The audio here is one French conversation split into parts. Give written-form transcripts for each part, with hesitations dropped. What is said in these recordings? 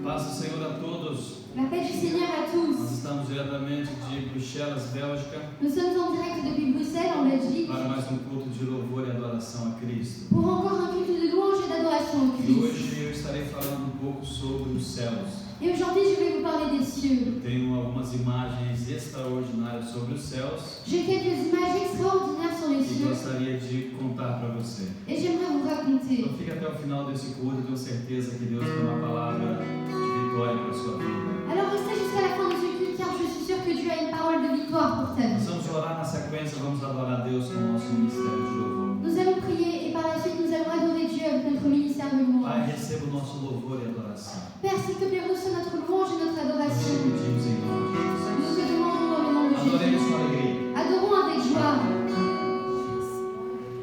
Paz do Senhor a todos. La paix du Seigneur à tous. Nós estamos diretamente de Bruxelas, Bélgica, Nous sommes en direct depuis Bruxelles, en Belgique, para mais um culto de louvor e adoração a Cristo. pour encore un culte de louange et d'adoration au E Christ. hoje eu estarei falando um pouco sobre os céus. Et aujourd'hui, je vais vous parler des cieux. Eu tenho algumas imagens extraordinárias sobre os céus J'ai quelques images extraordinaires sur les e cieux gostaria de contar para você. et j'aimerais vous raconter. Então fique até o final desse culto, eu tenho certeza que Deus tem uma palavra de vitória para a sua vida. Alors restez jusqu'à la fin de ce culte car je suis sûre que Dieu a une parole de victoire pour ta Nós vie. vamos orar na sequência, vamos adorar a Deus com o nosso ministério de louvor. Nous allons prier et par la suite nous allons adorer Dieu avec notre ministère de Pai, louange. receba o nosso louvor e adoração. Père, s'il te plaît, reçois notre louange et notre Nós te adoration. pedimos em nome de Nous Jesus. te demandons dans le nom de Adoremos Jésus. com alegria. Adorons avec joie.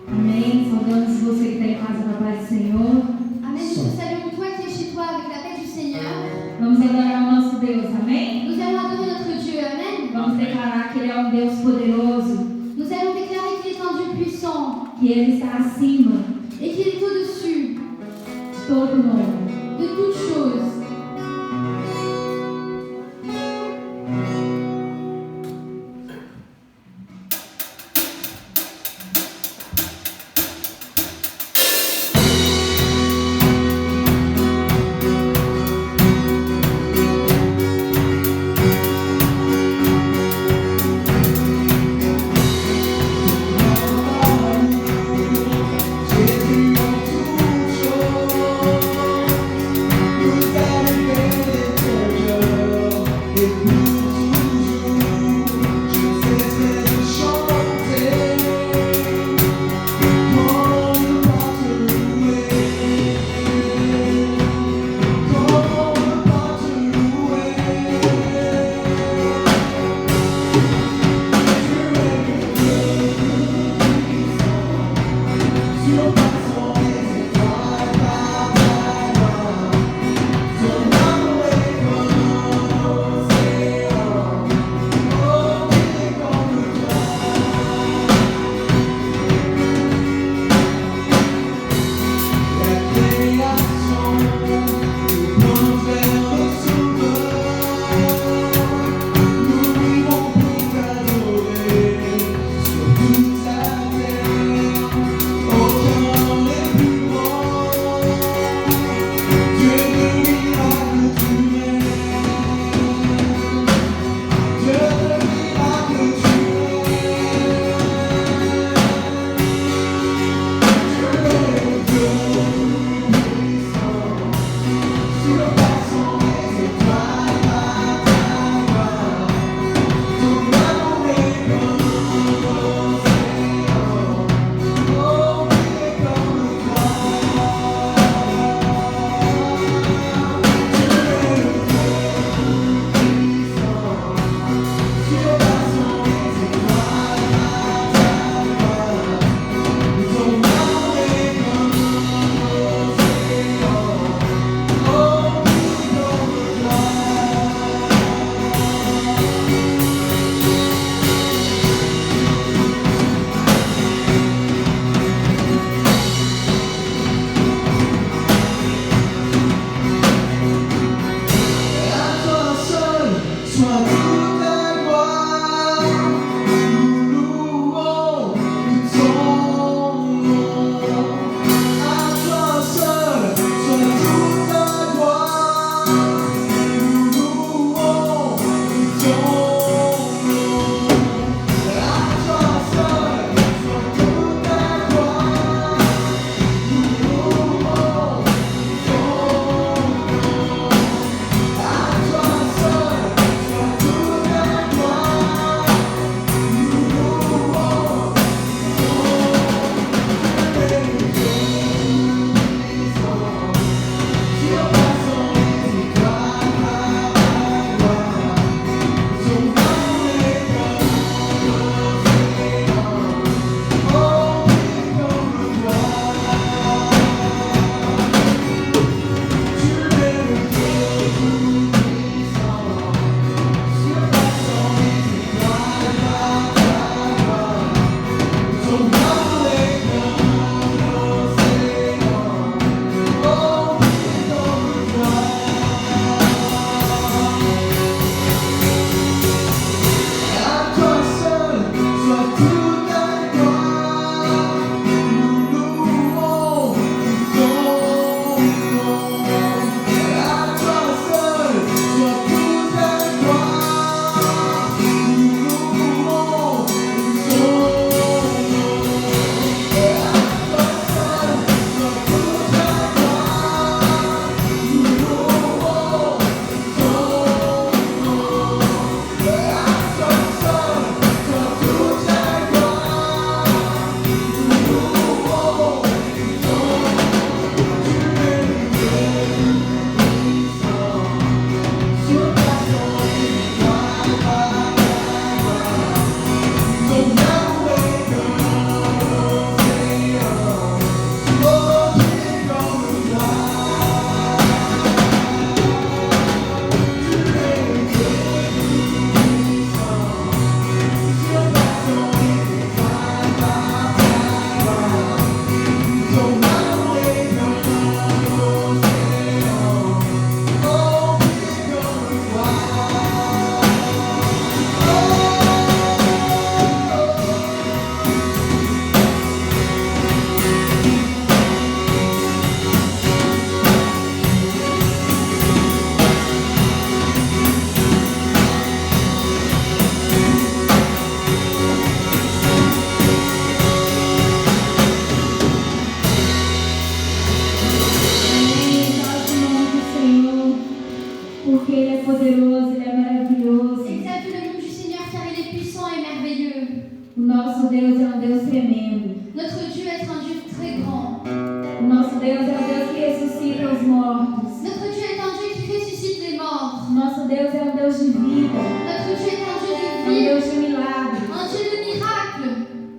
Amém. Saudamos você que está em casa na paz do Senhor. Amen. Nous te saluons toi qui es chez toi avec la paix du Seigneur. Vamos adorar o nosso Deus. Amém. Nous allons adorer notre Dieu. Amen. Vamos declarar que Ele é um Deus poderoso, Nous allons déclarer qu'il est un Dieu puissant que Ele está acima et qu'il est au-dessus de todo nome. de toutes choses. You're Porque Ele é poderoso, Ele é maravilhoso. Exalte le nom du Seigneur car il est puissant et merveilleux. O nosso Deus é um Deus tremendo. Notre Dieu est un Dieu très grand. O nosso Deus é um Deus que ressuscita os mortos. Notre Dieu est un Dieu qui ressuscite les morts. Nosso Deus é um Deus de vida, Notre Dieu est un Dieu de um vie, Deus de milagre. un Dieu de miracle.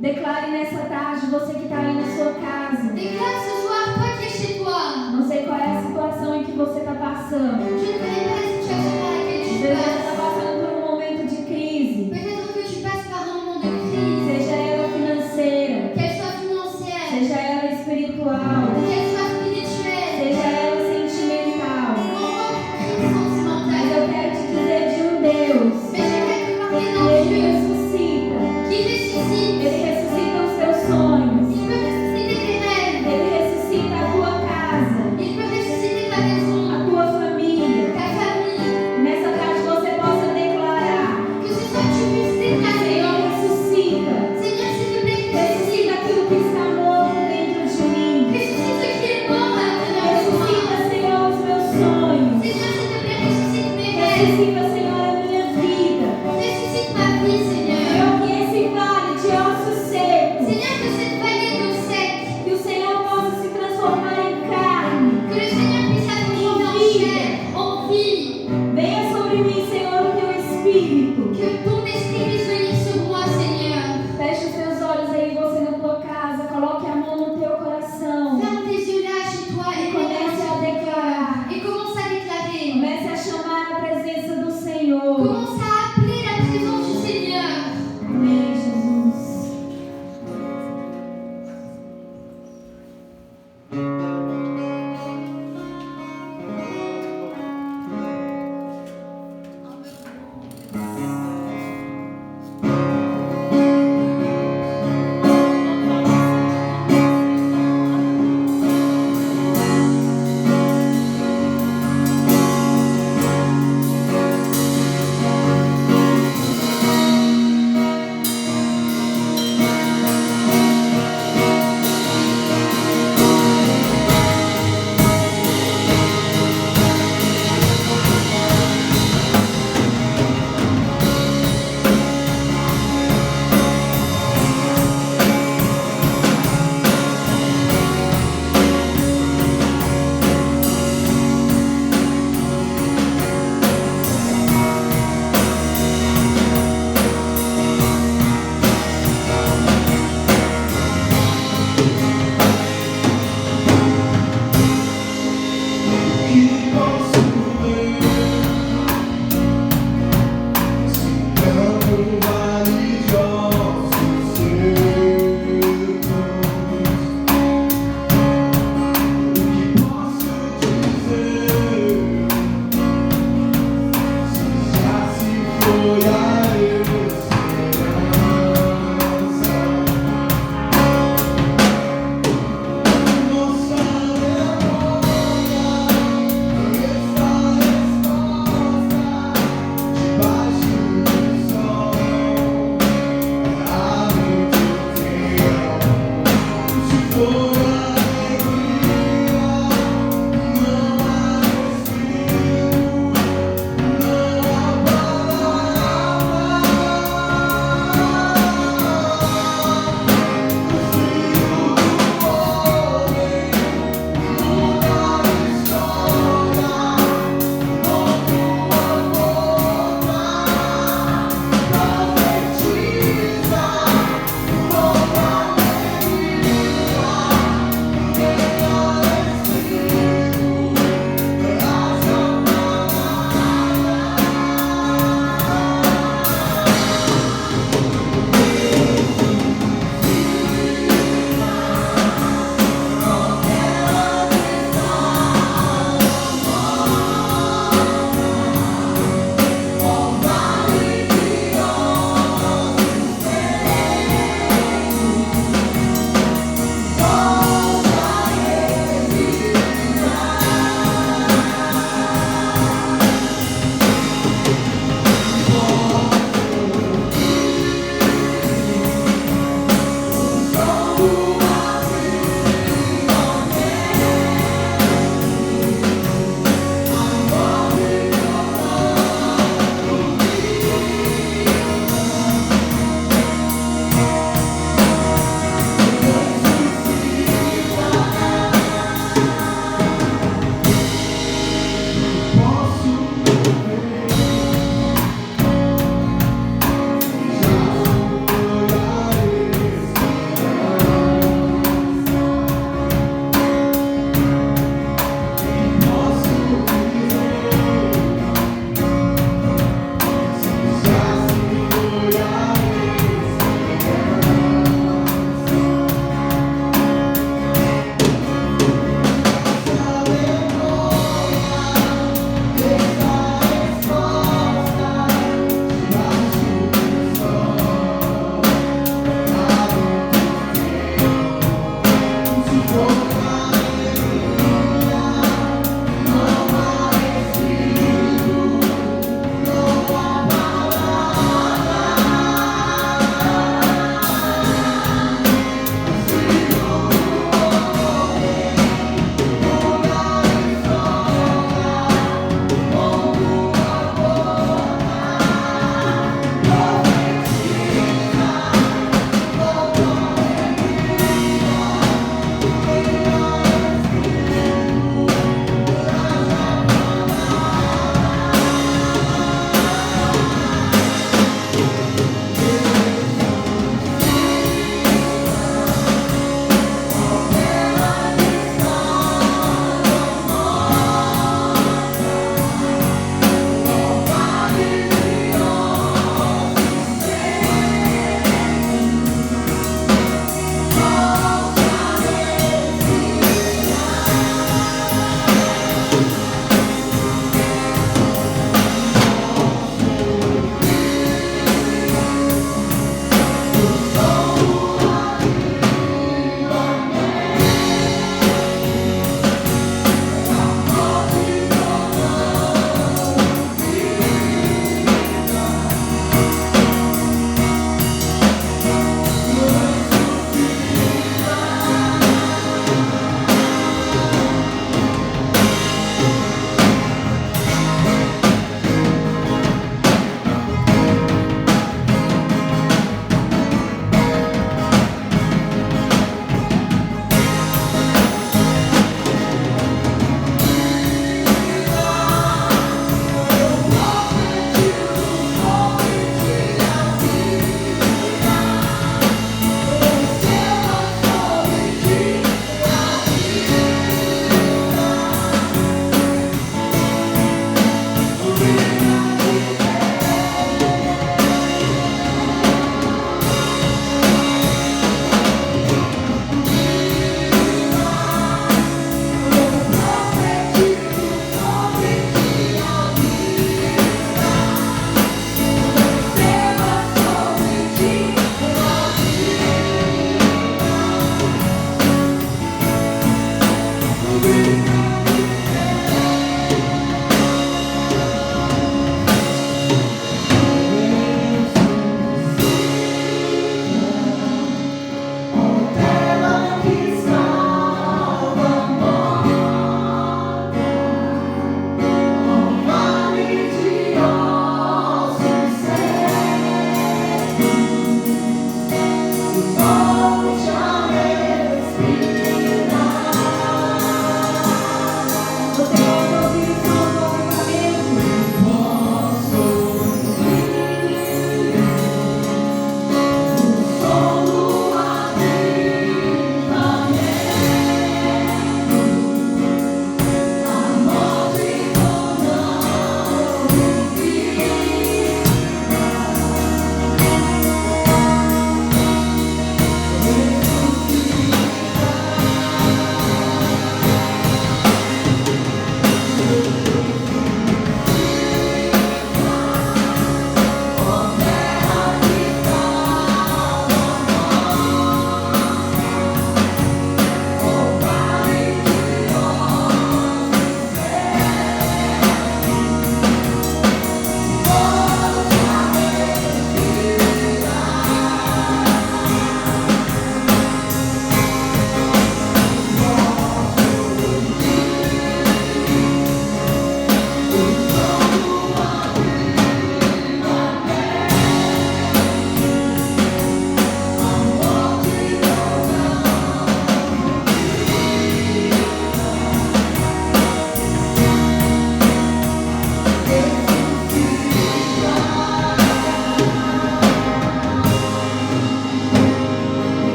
Declare nessa tarde, você que está aí na sua casa. Déclare ce soir, toi qui es chez toi. Não sei qual é a situação em que você está passando. Je ne connais pas la situation par laquelle tu Você está passes. passando por um momento de crise, Peut-être que tu passes par un moment de crise, seja ela financeira, qu'elle soit financière, seja ela espiritual, qu'elle soit spirituelle, seja ela sentimental. ou encore crise Mas sentimentale. eu quero te dizer de um Deus Mais je vais te parler que d'un Ele Dieu ressuscita. qui ressuscite. Ele ressuscita os teus sonhos. Il peut ressusciter tes rêves. Ele ressuscita a tua casa, Il peut ressusciter ta maison, a tua família. ta famille. Nessa tarde você possa declarar: Que ce soit tu puisses déclarer. Senhor, ressuscita. Seigneur, s'il te plaît, Ressuscita aquilo que está morto dentro de mim. ressuscite ce qui est mort à l'intérieur de moi. Ressuscita, Senhor, os meus sonhos. Seigneur, s'il te plaît, ressuscite mes rêves. Ressuscita, Senhor, a minha vida. Ressuscite ma vie, Seigneur. Senhor, que esse vale de ossos secos, Seigneur, que cette vallée d'eau sec, que o Senhor possa se transformar em carne. que le Seigneur puisse la transformer en chair, en vie. Venha sobre mim, Senhor, o teu Espírito. Que ton esprit puisse venir sur moi, Seigneur. Feche os teus olhos aí, você na tua casa. Coloque a mão no teu coração. Ferme tes yeux là chez toi E comece a declarar. et commence à déclarer. Comece a chamar a presença do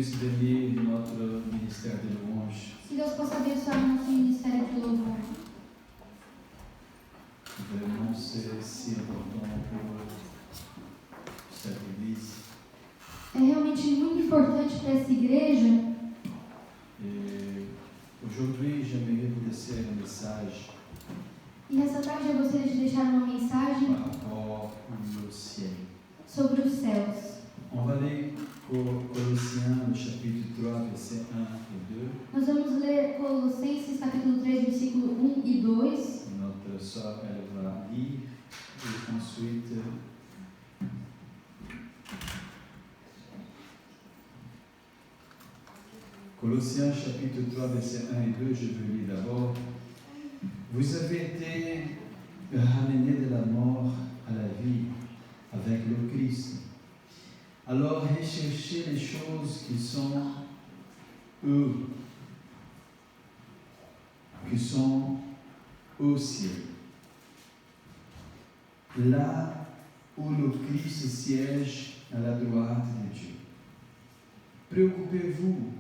puisse bénir notre ministère de louange. Que Deus possa abençoar o nosso ministério de louvor. Vraiment, c'est si important pour cette église. É realmente muito importante para essa igreja. Et aujourd'hui, j'aimerais vous laisser un message E nessa tarde eu gostaria de deixar uma mensagem par rapport au ciel. sobre os céus. On va aller Colossiens, le chapitre 3, versets 1 et 2. Nós vamos ler Colossenses capítulo 3, versículo 1 e 2. Notre sœur, elle va lire et ensuite Colossiens chapitre 3, versets 1 et 2, je veux lire d'abord. Vous avez été ramenés de la mort à la vie avec le Christ. Alors recherchez les choses qui sont au ciel. Là où le Christ siège à la droite de Dieu. Préoccupez-vous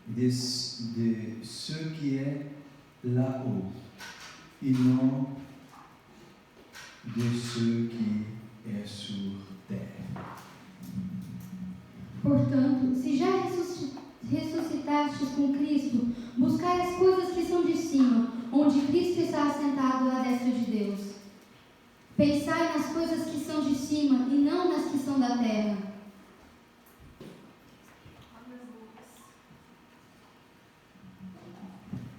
de ce qui est là-haut et non de ce qui est sur terre. Portanto, se já ressuscitastes com Cristo, buscai as coisas que são de cima, onde Cristo está assentado à destra de Deus. Pensai nas coisas que são de cima e não nas que são da terra.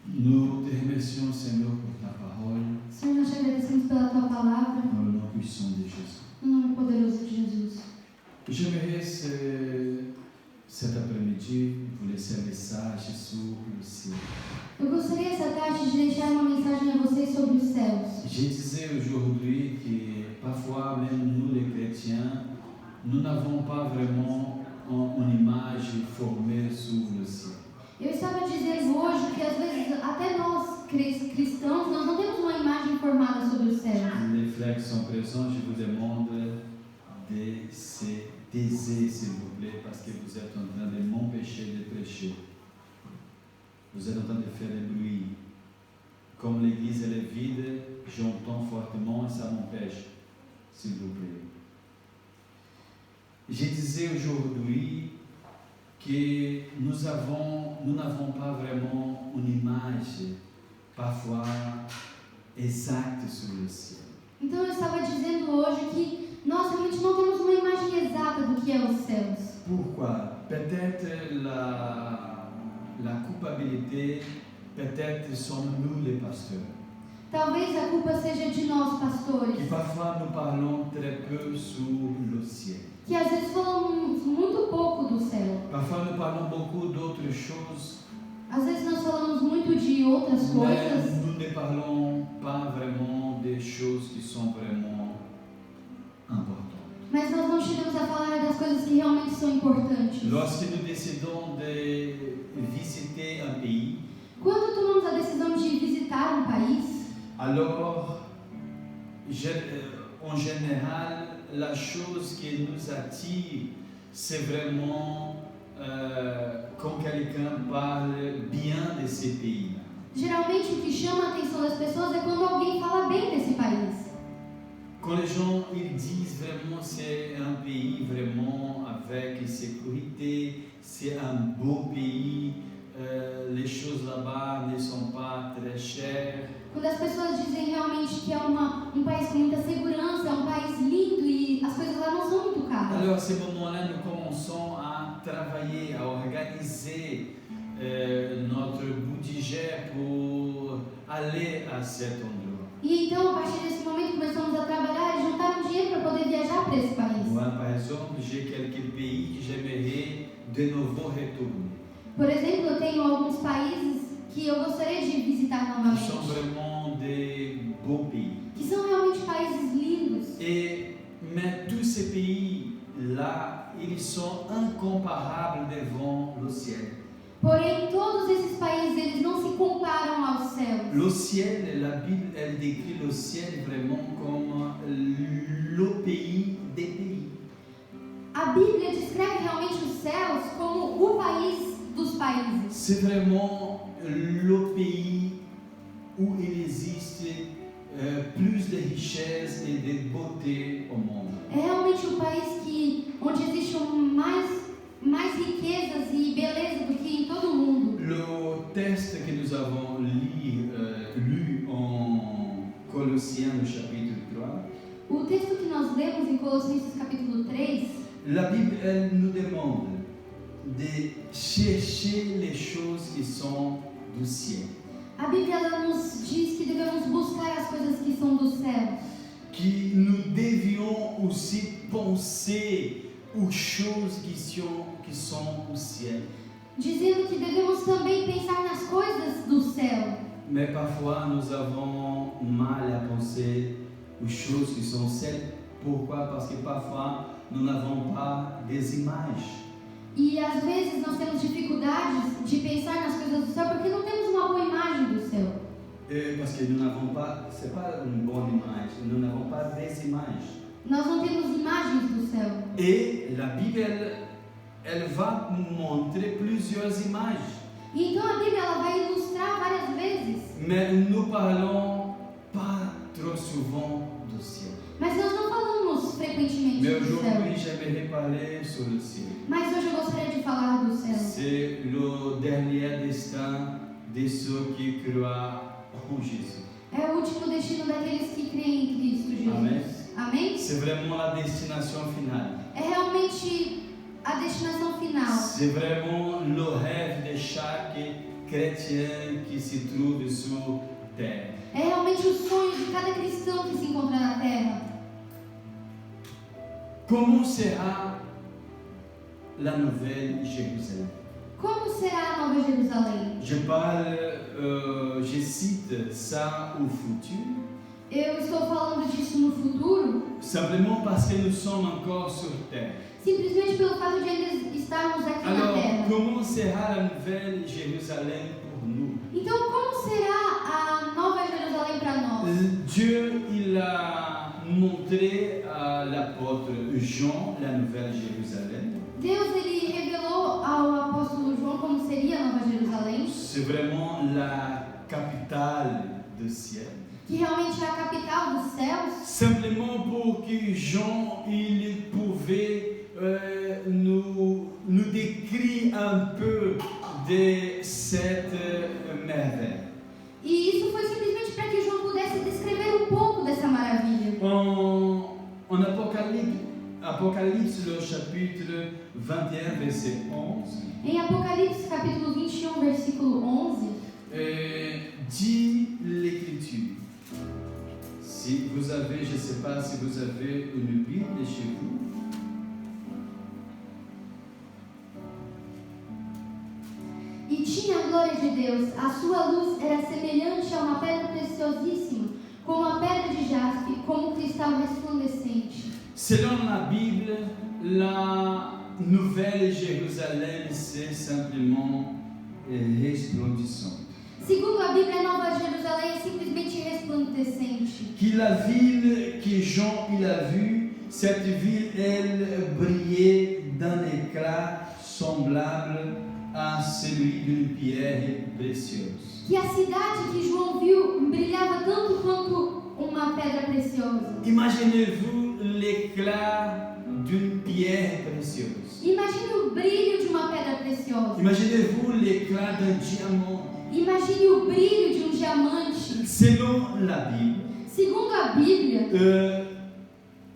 Nous te remercions, Seigneur, pour ta parole, Senhor, nós te agradecemos pela tua palavra, dans le nom puissant de Jésus. no nome poderoso de Jesus. J'aimerais cet après-midi vous laisser un message sur le ciel. Eu gostaria essa tarde de deixar uma mensagem a vocês sobre os céus. Je disais aujourd'hui que parfois, même nous les chrétiens, nous n'avons pas vraiment une image formée sur le ciel. Eu estava dizendo hoje que às vezes até nós cristãos nós não temos uma imagem formada sobre os céus. Les frères qui sont présents, je vous demande de se taire, s'il vous plaît, parce que vous êtes en train de m'empêcher de prêcher. Vous êtes en train de faire du bruit. Comme l'église elle est vide, j'entends fortement et ça m'empêche, s'il vous plaît. Je disais aujourd'hui que nous n'avons pas vraiment une image parfois exacte sur le ciel. Então eu estava dizendo hoje que nós realmente não temos uma imagem exata do que é os céus. Pourquoi? Peut-être la culpabilité, peut-être sommes-nous les pasteurs. Talvez a culpa seja de nós, pastores, Que parfois nous parlons très peu sur le ciel. que às vezes falamos muito pouco do céu. Parfois nous parlons beaucoup d'autres choses, Às vezes nós falamos muito de outras mais coisas, nous ne parlons pas vraiment des choses qui sont vraiment importantes. mas nós não chegamos a falar das coisas que realmente são importantes. Lorsque nous décidons de visiter un pays, Quando tomamos a decisão de visitar um país, alors en général, la chose qui nous attire, c'est vraiment quand quelqu'un parle bien de ce pays. geralmente o que chama a atenção das pessoas é quando alguém fala bem desse país. Quand les gens ils disent vraiment c'est un pays vraiment avec sécurité, c'est un beau pays, les choses là-bas ne sont pas très chères. Quando as pessoas dizem realmente que é um país com muita segurança, é um país lindo e as coisas lá não são muito caras. Alors à ce moment-là, nous commençons à travailler, à organiser notre budget pour aller à cet endroit. E então, a partir desse momento, começamos a trabalhar e juntar um dinheiro para poder viajar para esse país. Moi, par exemple, j'ai quelques pays que j'aimerais de nouveau retourner. Por exemplo, eu tenho alguns países que eu gostaria de visitar Qui sont novamente, vraiment des beaux pays. que são realmente países lindos. Mais tous ces pays-là, ils sont incomparables devant le ciel. Porém, todos esses países, eles não se comparam aos céus. Le ciel, la Bible, elle décrit le ciel vraiment comme le pays des pays. A Bíblia descreve realmente os céus como o país dos países. C'est vraiment le pays où il existe plus de richesse et de beauté au monde. É realmente o país onde existem mais riquezas e beleza do que em todo o mundo. Le texte que nous avons lu en Colossiens, le chapitre 3, O texto que nós lemos em Colossenses capítulo 3, la Bible, elle nous demande de chercher les choses qui sont du ciel, a Bíblia ela nos diz que devemos buscar as coisas que são do céu. que nous devions aussi penser aux choses qui sont au ciel. Dizendo que devemos também pensar nas coisas do céu. Mais parfois, nous avons mal à penser aux choses qui sont au ciel. Pourquoi? Parce que parfois, nous n'avons pas des images. E às vezes nós temos dificuldades de pensar nas coisas do céu porque não temos uma boa imagem do céu. Parce que nous n'avons pas, c'est pas une bonne image, nous n'avons pas des images. Nós não temos imagens do céu. Et la Bible, elle va nous montrer plusieurs images. E então a Bíblia ela vai ilustrar várias vezes. Mais nous parlons pas trop souvent du ciel. Mas nós não falamos frequentemente Mais do céu. aujourd'hui, j'aimerais parler sur le ciel. Mas hoje eu gostaria de falar do céu. C'est le dernier destin de ceux qui croient en Jésus. É o último destino daqueles que creem em Cristo Jesus. Amém. Amém? C'est vraiment la destination finale. É realmente a destinação final. C'est vraiment le rêve de chaque chrétien qui se trouve sur terre. É realmente o sonho de cada cristão que se encontra na terra. Comment sera la nouvelle Jérusalem? Como será a Nova Jerusalém? Je cite ça au futur, Eu estou falando disso no futuro, simplement parce que nous sommes encore sur terre. simplesmente pelo fato de ainda estarmos aqui na Alors, terra. comment sera la nouvelle Jérusalem pour nous? Então, como será a Nova Jerusalém para nós? Dieu, il a montré à l'apôtre Jean la nouvelle Jérusalem. Deus ele revelou ao apóstolo João como seria a Nova Jerusalém, C'est vraiment la capitale du ciel. que realmente é a capital dos céus, Simplement pour que Jean il pouvait nous décrire un peu de cette merveille. e isso foi simplesmente para que João pudesse descrever um pouco dessa maravilha. En Apocalypse, le chapitre 21, verset 11, Em Apocalipse capítulo 21, versículo 11, dit l'Écriture. Si vous avez, je ne sais pas si vous avez une Bible chez vous. e tinha a glória de Deus, a sua luz era semelhante a uma pedra preciosíssima, como a pedra de jaspe, como um cristal resplandecente. Selon la Bible, la nouvelle Jérusalem, c'est simplement resplendissante. Segundo a Bíblia, a Nova Jerusalém é simplesmente resplandecente. Que la ville que Jean il a vue, cette ville, elle brillait d'un éclat semblable à celui d'une pierre précieuse. Que a cidade que João viu brilhava tanto quanto uma pedra preciosa. Imaginez-vous l'éclat d'une pierre précieuse. Imagine o brilho de uma pedra preciosa. Imaginez-vous l'éclat d'un diamant. Imagine o brilho de um diamante. Selon la Bible, Segundo a Bíblia,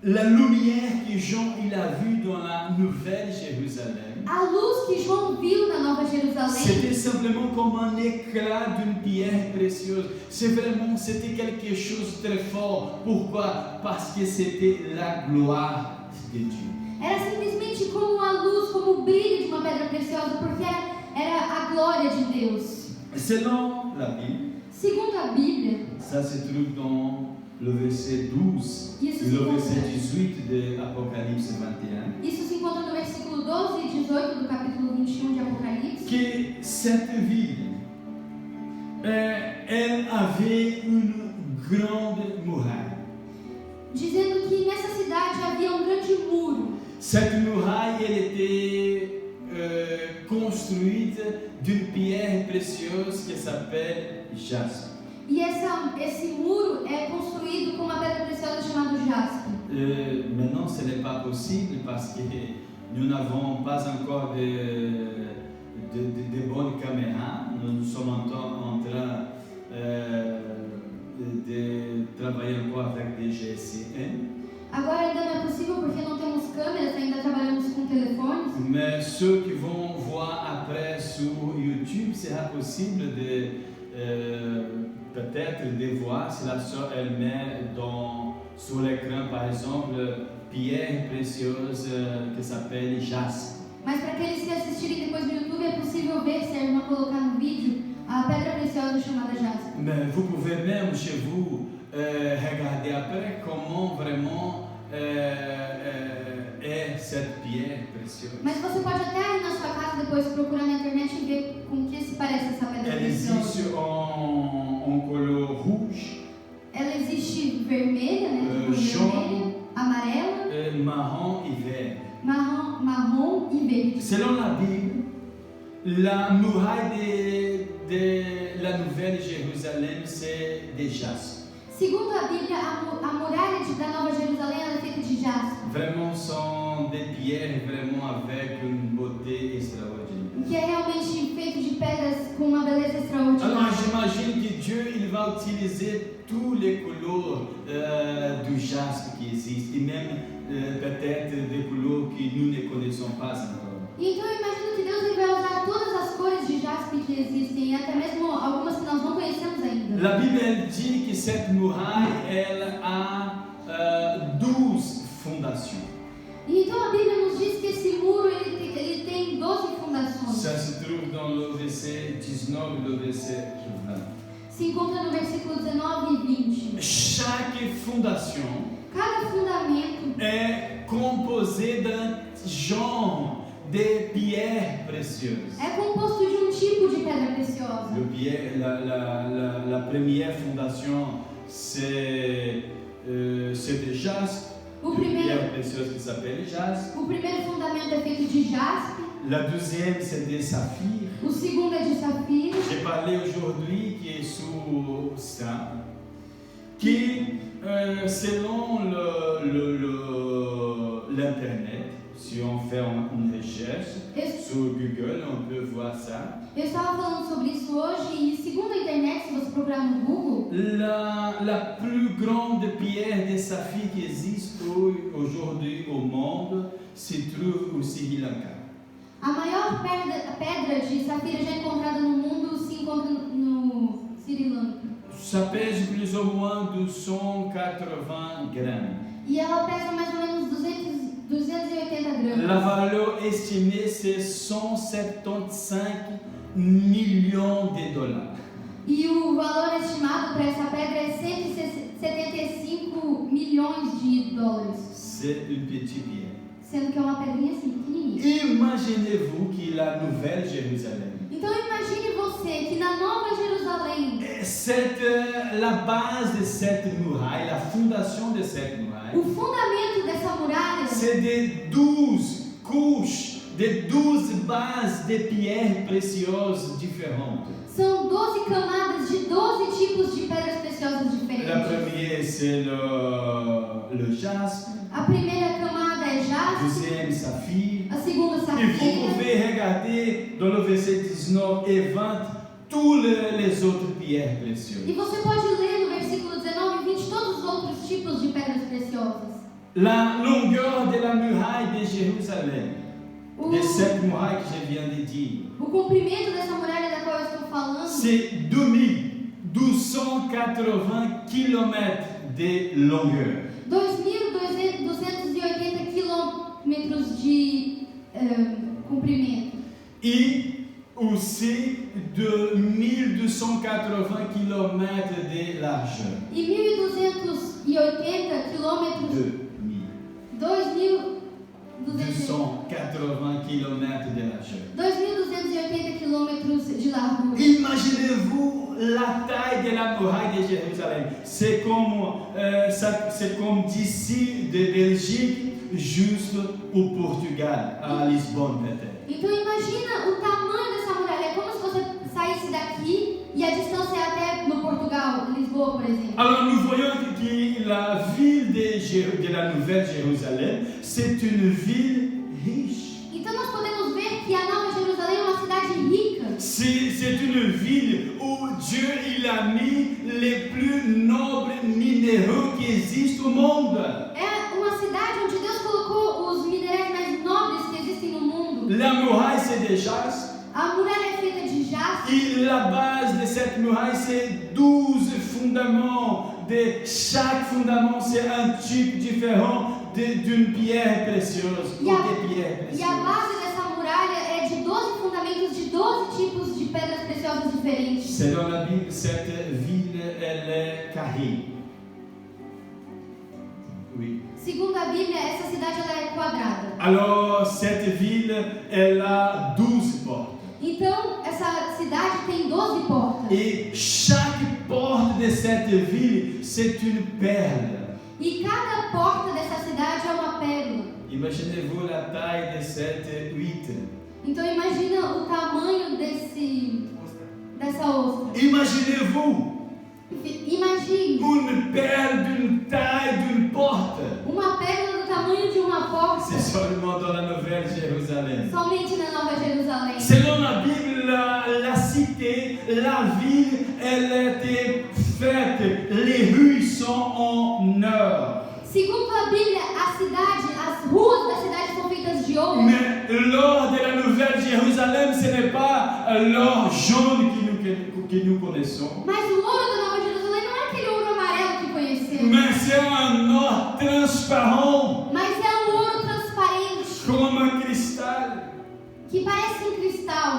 la lumière que Jean il a vue dans la nouvelle Jérusalem, a luz que João viu na Nova Jerusalém c'était simplement comme un éclat d'une pierre précieuse. C'était quelque chose de très fort. Pourquoi? Parce que c'était la gloire de Dieu. era simplesmente como uma luz, como o brilho de uma pedra preciosa, porque era a glória de Deus. Selon la Bible, Segundo a Bíblia, ça se trouve dans le verset 12 et le verset 18 de Apocalypse 21, isso se encontra no versículo 12 e 18 do capítulo 21 de Apocalipse, que cette ville, elle avait une grande muraille. dizendo que nessa cidade havia um grande muro. Cette muraille, elle était construite d'une pierre précieuse qui s'appelle jaspe. E esse muro é construído com uma pedra preciosa chamada jaspe. Maintenant, ce n'est pas possible parce que nous n'avons pas encore de bonnes caméras. Nous sommes en train de travailler encore avec des GSM. Agora ainda não é possível porque não temos câmeras, ainda trabalhamos com telefones. Mais ceux qui vont voir après sur YouTube, sera possible de peut-être de voir si la sœur elle met sur l'écran par exemple pierre précieuse qui s'appelle jaspe. Mas para aqueles que assistirem depois no YouTube é possível ver se a irmã colocar no vídeo a pedra preciosa chamada jaspe. Mais vous pouvez même chez vous regarder après comment vraiment est cette pierre précieuse. Mas você pode até ir na sua casa depois procurar na internet e ver com que se parece essa pedra Elle preciosa. existe en couleur rouge, Ela existe vermelha, né? De cor vermelha, amarela, marron et vert. marrom e verde. Selon la Bible, la muraille de la Nouvelle Jérusalem, c'est des jaspes. Segundo a Bíblia, a muralha da Nova Jerusalém ela é feita de jaspe, Vraiment, sont des pierres vraiment avec une beauté extraordinaire. que é realmente feito de pedras com uma beleza Alors, extraordinária. j'imagine que Dieu, il va utiliser toutes les couleurs du jaspe qui existent, et même peut-être des couleurs que nous ne connaissons pas encore. Então eu imagino que Deus ele vai usar todas as cores de jaspe que existem, e até mesmo algumas que nós não conhecemos ainda. La Bible elle dit que cette muraille, elle a 12 fondations. E então a Bíblia nos diz que esse muro ele tem 12 fundações. Ça se trouve dans le verset 19 et le verset 20. Se encontra no versículo 19 e 20. Chaque fondation Cada fundamento est composé d'un genre de pierres précieuses. é composto de um tipo de pedra preciosa. La première fondation, c'est de jaspe, O une primeiro, pierre précieuse qui s'appelle jaspe. o primeiro fundamento é feito de jaspe, La deuxième, c'est de saphir. o segundo é de safira. J'ai parlé aujourd'hui qui est sur ça, qui, selon l'Internet, si on fait une recherche sur Google, on peut voir ça. Eu estava falando sobre isso hoje e segundo a internet, se você procurar no Google, La plus grande pierre de saphir qui existe aujourd'hui au monde se trouve au Sri Lanka. a maior pedra de safira já encontrada no mundo se encontra no Sri Lanka. Ça pèse plus ou moins 280 grammes. E ela pesa mais ou menos 280 gramas. La valeur estimée, c'est 175 millions de dollars. E o valor estimado para essa pedra é 175 milhões de dólares. C'est une petite pierre. Sendo que é uma pedrinha assim, pequenininha. Imaginez-vous que la Nouvelle Jérusalem, Então imagine você que na Nova Jerusalém, la base de cette muraille, la fondation de cette muraille, o fundamento dessa muralha c'est de 12 couches, de 12 bases de pierres précieuses différentes. são 12 camadas de 12 tipos de pedras preciosas La diferentes. première, c'est le jaspe, A primeira camada é jaspe, deuxième, saphir. a segunda Et vous safira, pouvez regarder dans le verset 19 et 20 toutes les autres pierres e précieuses. você pode ler no versículo 19 e 20 todos os outros tipos de pedras preciosas. La longueur de la muraille de Jérusalem, de cette muraille que je viens de dire, O comprimento dessa muralha da qual eu estou falando c'est 2280 km de longueur. 2.280 quilômetros de comprimento. Et aussi de 1280 km de largeur. E 1.280 quilômetros, 2.280 280 km de largeur. 2.280 quilômetros de largura. Imaginez-vous la taille de la muraille de Jérusalem. C'est comme d'ici de Belgique juste au Portugal, à Lisbonne peut-être. Então imagina o tamanho dessa muralha. É como se você saísse daqui e a distância é até no Portugal, Lisboa, por exemplo. Alors nous voyons que la ville de la Nouvelle Jérusalem, c'est une ville riche. Então nós podemos ver que a Nova Jerusalém é uma cidade rica. C'est une ville où Dieu il a mis les plus nobles minéraux qui existent au monde. É uma cidade onde Deus colocou os minerais mais nobres que existem no mundo. La muraille c'est des jastres. A muralha é feita de jaspe. Et la base de cette muraille c'est 12 fondements. Chaque fondament c'est un type différent d'une pierre précieuse. E a base dessa muralha é de 12 fundamentos de 12 tipos de pedras preciosas diferentes. Selon la Bible, cette ville, elle est carrée. Oui. Segundo a Bíblia, essa cidade ela é quadrada. Alors, cette ville, elle a 12 portes. Então, essa cidade tem 12 portas. Et chaque porte de cette ville, c'est une perle. E cada porta dessa cidade é uma pérola. Imaginez-vous la taille de cette huître. Então, imagina o tamanho dessa ostra. Imaginez-vous Imagine une perle d'une taille d'une porte. uma pérola do tamanho de uma porta. C'est seulement dans la Nouvelle Jérusalem. Somente na Nova Jerusalém. Selon la Bible, la cité, la ville, elle était faite, les rues sont en or. Segundo a Bíblia, a cidade, as ruas da cidade são feitas de ouro. Mais l'or de la Nouvelle Jérusalem, ce n'est pas l'or jaune que nous connaissons, Mas o ouro da Nova Jerusalém não é aquele ouro amarelo que conhecemos. mais c'est un or transparent, Mas é um ouro transparente, comme un cristal. que parece um cristal.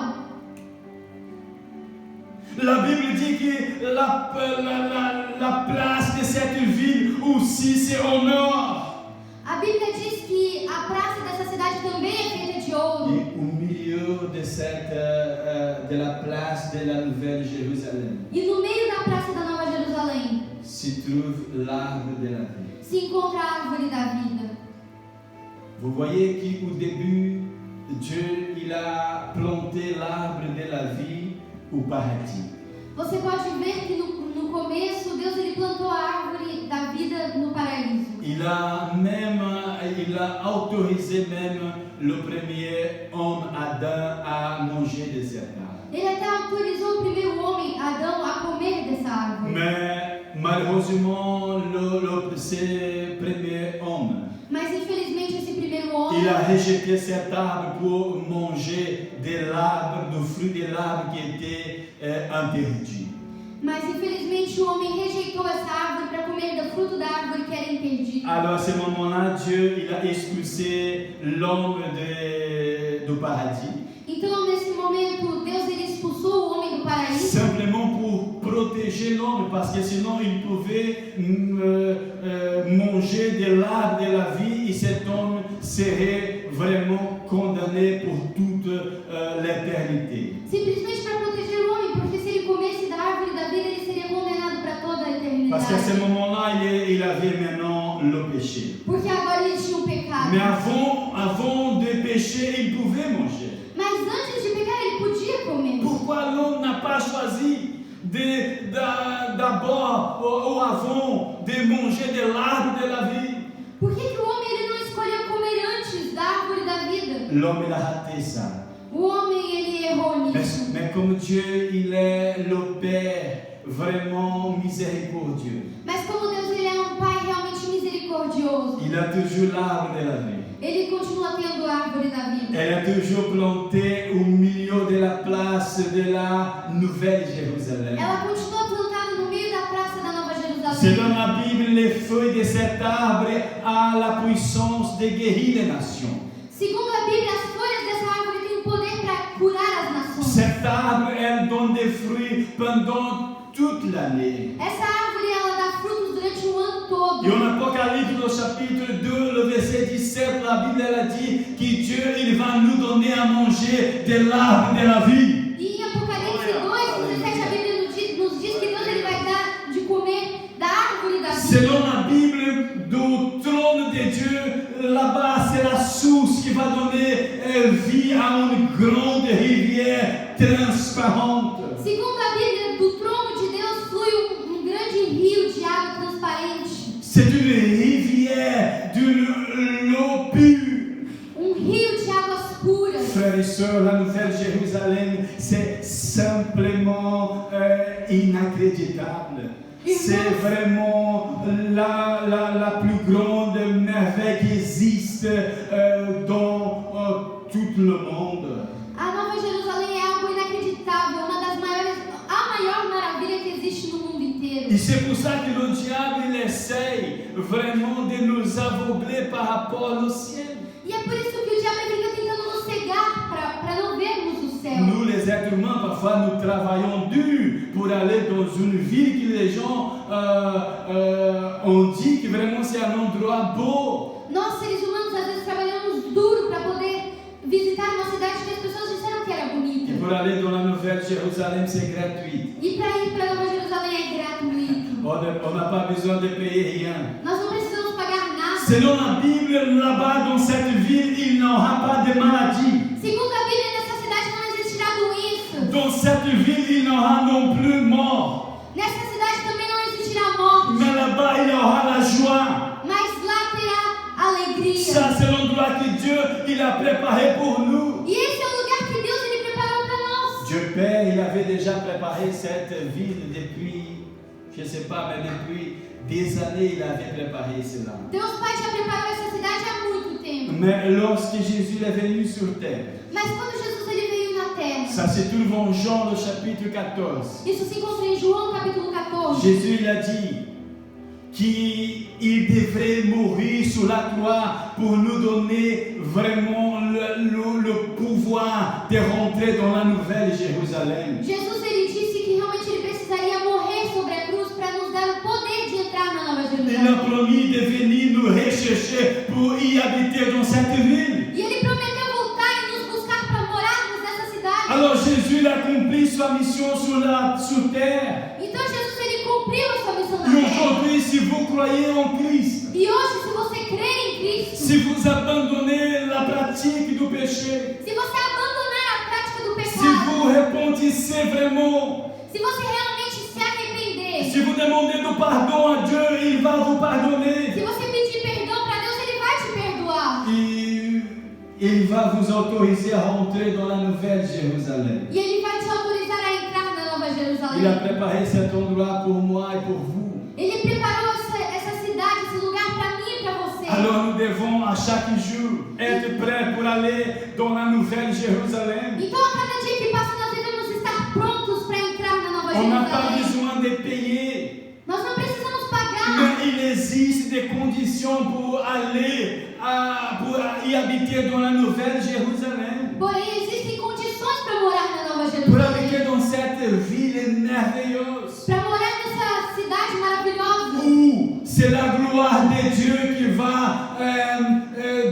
La Bible dit que la place de cette ville aussi, c'est en or. A Bíblia diz que a praça dessa cidade também é feita de ouro. Et au milieu de la place de la Nouvelle Jérusalem, E no meio da praça da Nova Jerusalém se trouve l'arbre de la vie. se encontra a árvore da vida. Vous voyez qu'au début, Dieu il a planté l'arbre de la vie au paradis. Você pode ver que no começo Deus ele plantou a árvore da vida no paraíso. Il a autorisé même le premier homme, Adam, à manger de cet arbre. Ele até autorizou o primeiro homem, Adão, a comer dessa árvore. Mais malheureusement, ce premier homme, Mas infelizmente esse primeiro homem il a rejeté cet arbre pour manger de l'arbre, du fruit de l'arbre qui était interdit. Mas infelizmente o homem rejeitou essa árvore para comer do fruto da árvore que era interdito. Alors à ce moment-là, Dieu il a expulsé l'homme du paradis, Então nesse momento Deus ele expulsou o homem do paraíso simplement pour protéger l'homme, parce que sinon il pouvait manger de l'arbre de la vie et cet homme serait vraiment condamné pour toute l'éternité. simplesmente para proteger o homem, porque se ele comesse da árvore da vida ele seria condenado para toda a eternidade. Parce qu'à ce moment-là, il avait maintenant le péché. Porque agora ele tinha um pecado. Mais avant de pécher, il pouvait manger. Mas antes de pecar ele podia comer. Pourquoi l'homme n'a pas choisi d'abord ou avant de manger de l'arbre de la vie? Por que o homem ele não escolheu comer antes da árvore da vida? L'homme il a raté ça. O homem ele errou nisso. Mais comme Dieu, il est le Père vraiment miséricordieux. Mas como Deus ele é um pai realmente misericordioso, Il a toujours l'arbre de la vie. ele continua tendo a árvore da vida. Elle a toujours planté au milieu de la place de la Nouvelle Jérusalem. Ela continua plantada no meio da praça da Nova Selon Jerusalém. la Bible, les feuilles de cet arbre ont la puissance de guérir les nations. Segundo a Bíblia, as folhas dessa árvore têm o poder para curar as nações. Cet arbre, elle donne des fruits pendant toute l'année. Essa árvore ela dá frutos durante o ano todo. Et en Apocalypse, au chapitre 2, le verset 17, la Bible elle a dit que Dieu il va nous donner à manger de l'arbre de la vie. E em Apocalipse 2:17 a Bíblia nos diz que Deus ele vai dar de comer da árvore da vida. Selon la Bible, du trône de Dieu, là-bas va donner vie à une grande rivière transparente. Segundo a Bíblia, do trono de Deus flui um grande rio de água transparente. C'est une rivière d'une eau pure. Rio de águas puras. Frères et sœurs, la Nouvelle Jérusalem, c'est simplement inacréditable. C'est vraiment la plus grande merveille qui existe dans tout le monde. A Nova Jerusalém é algo inacreditável, a maior maravilha que existe no mundo inteiro. Et c'est pour ça que le diable il essaye vraiment de nous aveugler par rapport au ciel. E é por isso que o diabo fica tentando nos cegar para não vermos o céu. Nous les êtres humains, parfois nous travaillons dur pour aller dans une ville que les gens ont dit que vraiment c'est un endroit beau. Nós, seres humanos, às vezes trabalhamos duro para poder visitar uma cidade que as pessoas disseram que era bonita. Et pour aller dans la Nouvelle Jérusalem, c'est gratuit. E para ir para Nova Jerusalém é gratuito. On n'a pas besoin de payer rien. Nós não precisamos pagar nada. Selon la Bible, là-bas dans cette ville, il n'y aura pas de maladie. Segundo a Bíblia, nessa cidade não existirá doença. Dans cette ville, il n'y aura non plus mort. Nessa cidade também não existirá morte. Mais là-bas, il y aura la joie. Mas lá terá alegria. Ça, c'est l'endroit que Dieu il a préparé pour nous. E esse é o lugar que Deus ele preparou para nós. Dieu Père, il avait déjà préparé cette ville depuis, je ne sais pas, mais depuis des années, il avait préparé cela. Deus Pai já preparou essa cidade há muito tempo. Mais lorsque Jésus est venu sur terre, Mas quando Jesus ele veio na terra, ça se trouve en Jean, le chapitre 14. isso se encontra em João capítulo 14. Jésus il a dit qu'il devrait mourir sur la croix pour nous donner vraiment le pouvoir de rentrer dans la Nouvelle Jérusalem. Jesus ele disse que realmente ele precisaria morrer sobre a cruz para nos dar o poder de entrar na Nova Il a Jerusalém. promis de venir nous rechercher pour y habiter dans cette ville. E ele prometeu voltar e nos buscar para morarmos nessa cidade. Alors Jésus il a accompli sa mission sur terre. Então Jesus ele cumpriu a sua missão Et na terra. aujourd'hui, si vous croyez en Christ, E hoje, se você crer em Cristo, si vous abandonnez la pratique du péché, se você abandonar a prática do si pecado, vous repentissez vraiment, se você realmente se arrepender, si vous demandez du pardon à Dieu, il va vous se pardonner. você pedir perdão para Deus, ele vai te perdoar. Il va vous autoriser à rentrer dans la Nouvelle Jérusalem. E ele vai te autorizar a entrar na Nova Il a Jerusalém. préparé cet endroit pour moi et pour vous. Ele preparou essa cidade, esse lugar para mim e para você. Alors nous devons à chaque jour être prêts pour aller dans la Nouvelle Jérusalem. Então, a cada dia que passa, nós devemos estar prontos para entrar na Nova On n'a pas Jerusalém. besoin de payer. Nós não precisamos pagar. Mais il existe des conditions pour aller pour y habiter dans la Nouvelle Jérusalem. Porém, existem condições para morar na Nova Pour Jerusalém. habiter dans cette ville merveilleuse. Para morar nessa cidade maravilhosa. Où c'est la gloire de Dieu qui va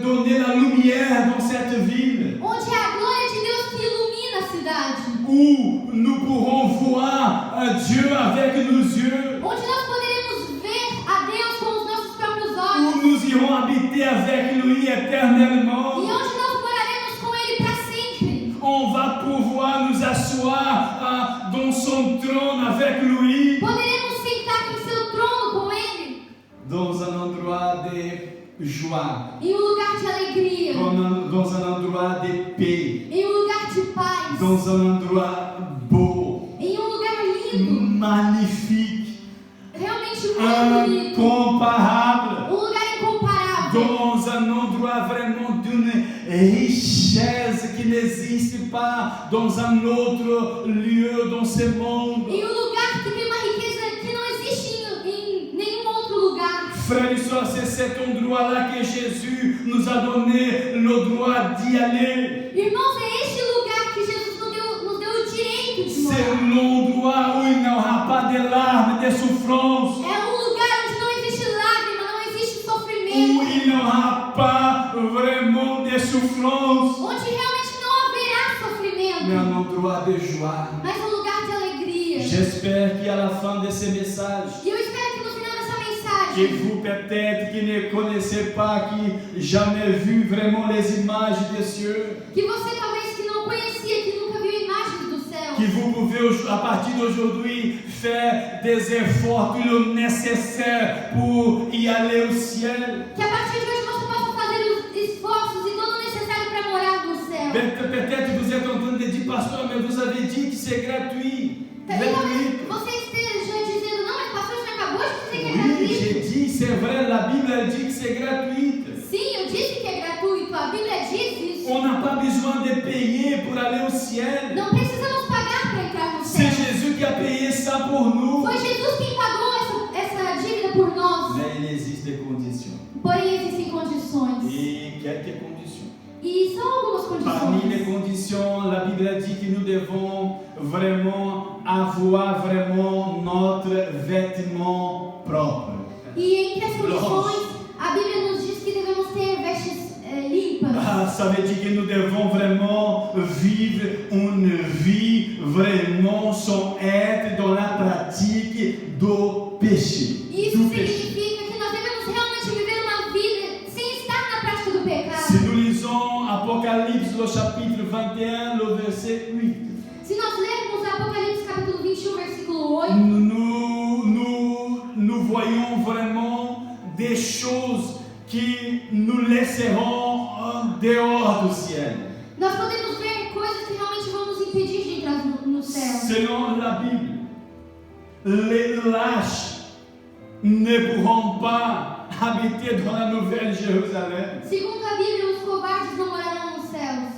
donner la lumière dans cette ville. Onde é a glória de Deus que ilumina a cidade. Où nous pourrons voir Dieu avec nos yeux. Onde nós poderemos ver a Deus com os nossos próprios Où olhos. nous irons habiter avec lui E éternellement. onde nós moraremos com Ele para sempre. On va pouvoir nous asseoir dans son trône avec lui. Poderemos sentar em seu trono com Ele. Dans un endroit de joie. Em um lugar de alegria. Dans un endroit de paix. Em um lugar de paz. Dans un endroit beau. Em um lugar lindo. Magnifique. Realmente muito lindo. Incomparable. Um lugar incomparável. Dans un endroit vraiment d'une richesse qui n'existe pas dans un autre lieu dans ce monde. Em um lugar que tem uma riqueza que não existe em nenhum outro lugar. Frères et sœurs, c'est cet endroit-là que Jésus nous a donné le droit d'y aller. Irmãos, é este lugar que Jesus nos deu o direito de C'est morar. l'endroit où il n'y aura pas de larmes, de souffrances. É um lugar onde não existe lágrima, não existe Où sofrimento. il n'y aura pas vraiment de souffrances. Onde realmente não haverá Mais sofrimento. un endroit de joie. Mas um lugar de alegria. J'espère qu'à la fin de ce message, E eu espero que no final dessa mensagem Et vous peut-être qui ne connaissez pas, qui jamais vu vraiment les images des cieux, Que você talvez que não conhecia, que nunca viu imagens do céu. que vous pouvez à partir d'aujourd'hui faire des efforts, tout le nécessaire pour y aller au ciel. Que a partir de hoje você possa fazer os esforços e todo o necessário para morar no céu. Peut-être vous êtes en train de dire, pasteur, mais vous avez dit que c'est gratuit. Talvez Gratuit. você esteja dizendo, não, mas pastor, você acabou de dizer que é Oui, gratuito. j'ai dit, c'est vrai, la Bible elle dit que c'est gratuit. Sim, eu disse que é gratuito. A Bíblia diz isso. On n'a pas besoin de payer pour aller au ciel. Não precisamos pagar para entrar no C'est céu. Jésus qui a payé ça pour nous. Foi Jesus quem pagou essa dívida por nós. Mais il existe des conditions. Porém, existem condições. Et quelques conditions. E são algumas Parmi les condições. conditions, la Bible dit que nous devons vraiment avoir vraiment notre vêtement propre. E entre as condições, a Bíblia nos diz que devemos ter vestes limpas. Ça veut dire que nous devons vraiment vivre une vie vraiment sans être dans la pratique du péché. Isso Du péché. significa que nós devemos realmente viver uma vida sem estar na prática do Si pecado. nous lisons Apocalypse, le chapitre 21, le verset 8, Se nós lermos Apocalipse capítulo 21, versículo 8, nous voyons vraiment des choses qui nous laisseront en dehors du ciel. nós podemos ver coisas que realmente vão nos impedir de entrar no céu. Selon la Bible, les lâches ne pourront pas habiter dans la nouvelle Jérusalem. Segundo a Bíblia, os covardes não morarão nos céus.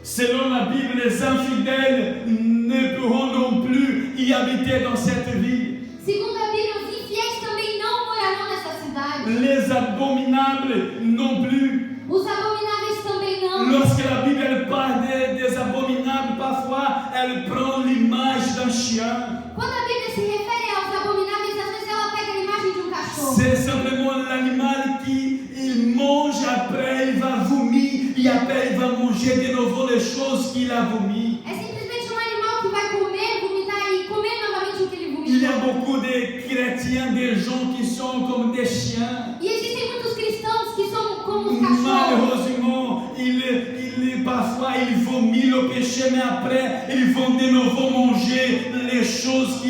Selon la Bible, les infidèles ne pourront non plus y habiter dans cette ville. Segundo a Bíblia, os infiéis também não morarão nessa cidade. Les abominables non plus. Os abomináveis também não. Lorsque la Bible elle parle des abominables, parfois elle prend l'image d'un chien. Quando a Bíblia se refere aos abomináveis, às vezes ela pega a imagem de um cachorro. C'est simplement l'animal qui il mange, après il va vomir, et après il va manger de nouveau les choses qu'il a vomi. É simplesmente um animal que vai comer, vomitar e comer novamente o que ele Il y a vomitou. beaucoup de chrétiens, des gens qui sont comme des chiens. E existem muitos cristãos que são como os cachorros. Malheureusement, parfois ils vomissent le péché, mais après ils vont de nouveau manger les choses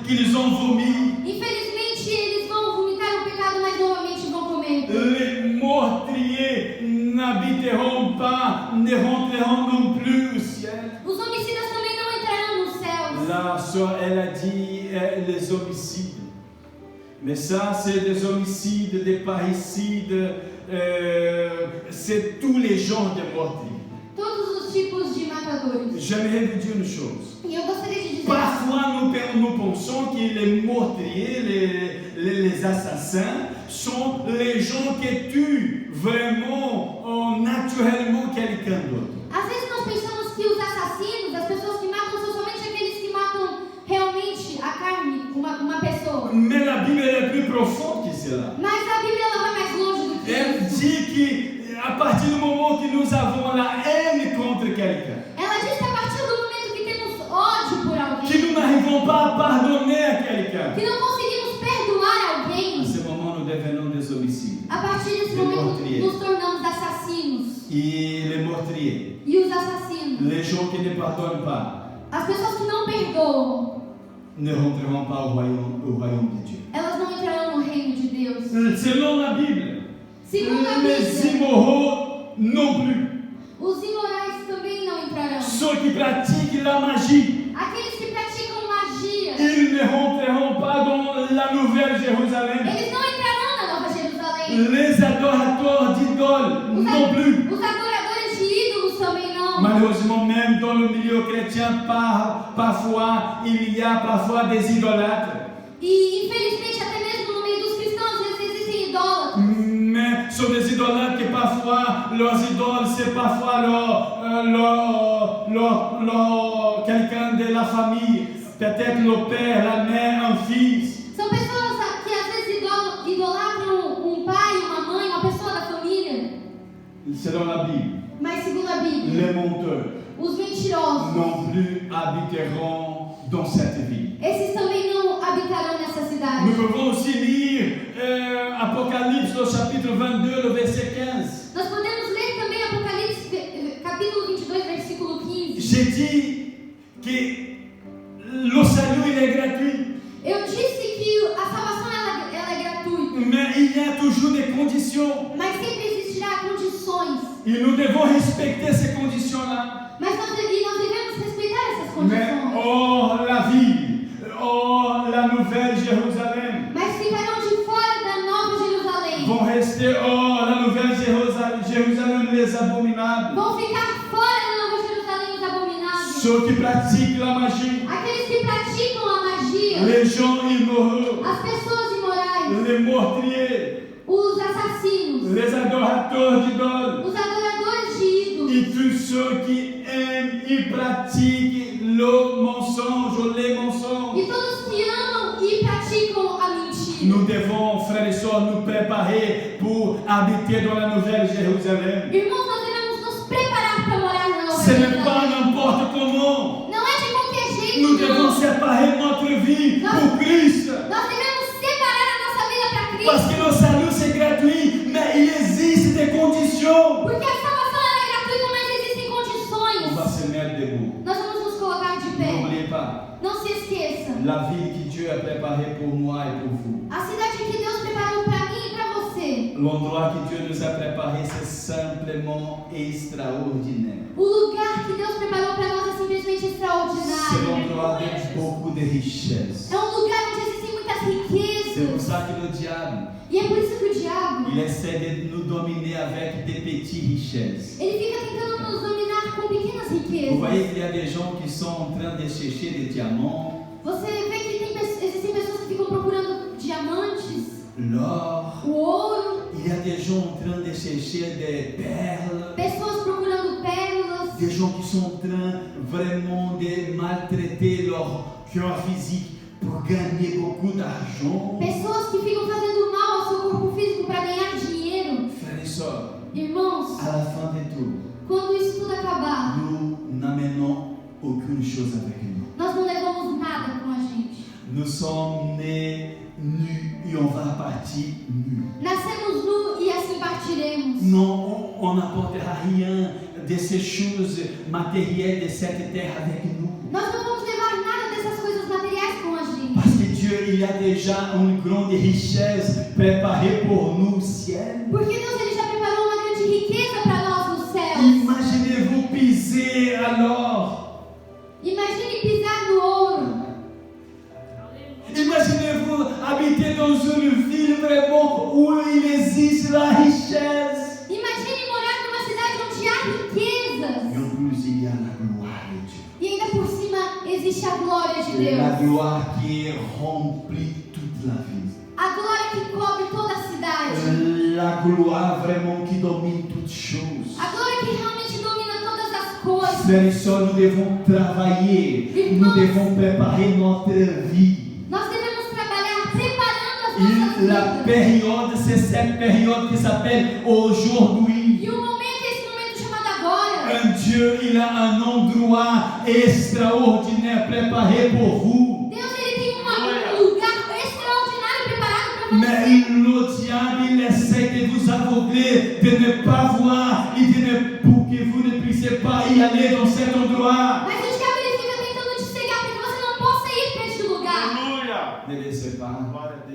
qu'ils ont vomi. Infelizmente, eles vão vomitar o pecado, mas novamente vão comer. Les meurtriers n'habiteront pas, ne rentreront non plus au ciel. Os homicidas também não entrarão nos céus. La sœur, elle a dit les homicides. Mais ça, c'est des homicides, des parricides, c'est tous les genres de meurtriers. Todos os tipos de matadores. J'aimerais vous dire une chose. E eu gostaria de dizer algo. Parfois, nous pensons que les meurtriers, les assassins, sont les gens qui tuent vraiment, naturellement quelqu'un d'autre. Às vezes nós pensamos que os assassinos, as pessoas que matam, são somente aqueles que matam realmente a carne, uma pessoa. Mais la Bible est plus profonde que cela. Mas a Bíblia ela vai mais longe do que Elle isso. dit qu'à partir du moment que nous avons la haine contre quelqu'un, Ela diz que a partir do momento que temos ódio por que alguém, nous n'arrivons pas à pardonner à quelqu'un, que não conseguimos perdoar à alguém, ce moment nous devenons des homicides. a partir desse momento nos tornamos assassinos. Et les meurtriers, E os assassinos, les gens qui ne pardonnent pas, as pessoas que não perdoam, ne rentreront pas au royaume de Dieu. elas não entrarão no reino de Deus. Selon la Bible, Segundo a les Bíblia, immoraux non plus. os imorais também não entrarão. Ceux qui pratiquent la magie, Aqueles que praticam magia, ils ne rentreront pas dans la nouvelle Jérusalem. eles não entrarão na Nova Jerusalém. Les adorateurs d'idoles non plus. Os adoradores de ídolos também não. Malheureusement, même dans le milieu chrétien, parfois, il y a parfois des idolâtres. E infelizmente até mesmo no meio dos cristãos às vezes existem idólatras. Mais sont des idolâtres que parfois, leurs idoles, c'est parfois quelqu'un de la famille. Peut-être le père, la mère, un fils. São pessoas que às vezes idolatram um pai, uma mãe, uma pessoa da família. Selon la Bible, Mas segundo a Bíblia, les menteurs os mentirosos, non plus habiteront dans cette ville. esses também não habitarão nessa cidade. Nous pouvons aussi lire il y a toujours des conditions. Mas sempre existirá condições. Et nous devons respecter ces conditions-là. Mas nós devemos respeitar essas Mais condições. hors la ville, hors la nouvelle Jérusalem, Mas ficarão de fora da Nova Jerusalém. vont rester hors la nouvelle Jérusalem les abominables. Vão ficar fora da Nova Jerusalém os abomináveis. Ceux qui pratiquent la magie, Aqueles que praticam a magia. les gens immoraux, As pessoas imorais. les meurtriers, Os assassinos. les adorateurs d'idoles, Os adoradores de ídolos. et tous ceux qui aiment et pratiquent le mensonge ou les mensonges. E todos que amam e praticam a mentira. Nous devons, frères et sœurs, nous préparer pour habiter dans la nouvelle Jérusalem. Irmãos, nós devemos nos preparar para morar na Nova Ce n'est pas Jerusalém. n'importe comment. Não é de qualquer jeito, Nous devons não. séparer notre vie pour Christ. Nós devemos separar a nossa vida para Parce Cristo. que le salut c'est gratuit, mais il existe des conditions. Porque a salvação ela é gratuita, mas existem On va condições. se mettre debout. Nós vamos nos colocar de pé. N'oubliez pas, Não se esqueça. la vie que Dieu a préparée pour moi et pour vous. A cidade que Deus preparou para mim e para você. L'endroit que Dieu nous a préparé, c'est simplement extraordinaire. O lugar que Deus preparou para nós é simplesmente C'est extraordinário. l'endroit avec beaucoup de richesses. É um lugar onde existem muitas C'est pour riquezas. ça que le diable, E é por isso que o diabo, il essaie de nous dominer avec des petites richesses. ele fica tentando nos dominar com pequenas Vous riquezas. voyez qu'il y a des gens qui sont en train de chercher des diamants, Você vê que existem pessoas que ficam procurando diamantes, l'or. o ouro, Il y a des gens en train de chercher des perles. pessoas procurando pérolas, Des gens qui sont en train vraiment de maltraiter leur cœur physique pour gagner beaucoup d'argent. pessoas que ficam fazendo mal ao seu corpo físico para ganhar dinheiro. Frères et sœurs, Irmãos, à la fin de tout, quando isso tudo acabar, nous n'amenons aucune chose avec nous. nós não levamos nada com a gente. Nous sommes nés nus et on va partir nus. Nascemos nu e assim partiremos. Non, on n'apportera rien de ces choses matérielles de cette terre avec nous. Nós não vamos levar nada dessas coisas materiais com a gente. Parce que Dieu, il y a déjà une grande richesse préparée pour nous au ciel. Porque Deus ele já preparou uma grande riqueza para nós nos céus. Imaginez-vous piser alors. Imagine pisar no ouro. Imaginez-vous habiter dans une ville vraiment où il existe la richesse. Imagine morar numa cidade onde há riquezas. Et en plus, il y a la gloire de Dieu. E ainda por cima existe a glória de La Deus. gloire qui remplit toute la ville. A glória que cobre toda a cidade. La gloire vraiment qui domine toutes choses. A glória que realmente domina todas as coisas. Frères et sœurs, nous devons travailler. Nous devons préparer notre vie. Nós devemos trabalhar preparando as nossas Et la vidas. période, c'est cette période qui s'appelle aujourd'hui. E o momento é esse momento chamado agora. Un Dieu, il a un endroit extraordinaire préparé pour vous. Deus ele tem um lugar extraordinário preparado para Mais você. le diable, il essaie de vous aveugler, de ne pas voir et pour que vous ne puissiez pas y aller dans cet endroit. Mas o diabo ele fica tentando te cegar para que você não possa ir para este lugar. Ne laissez pas.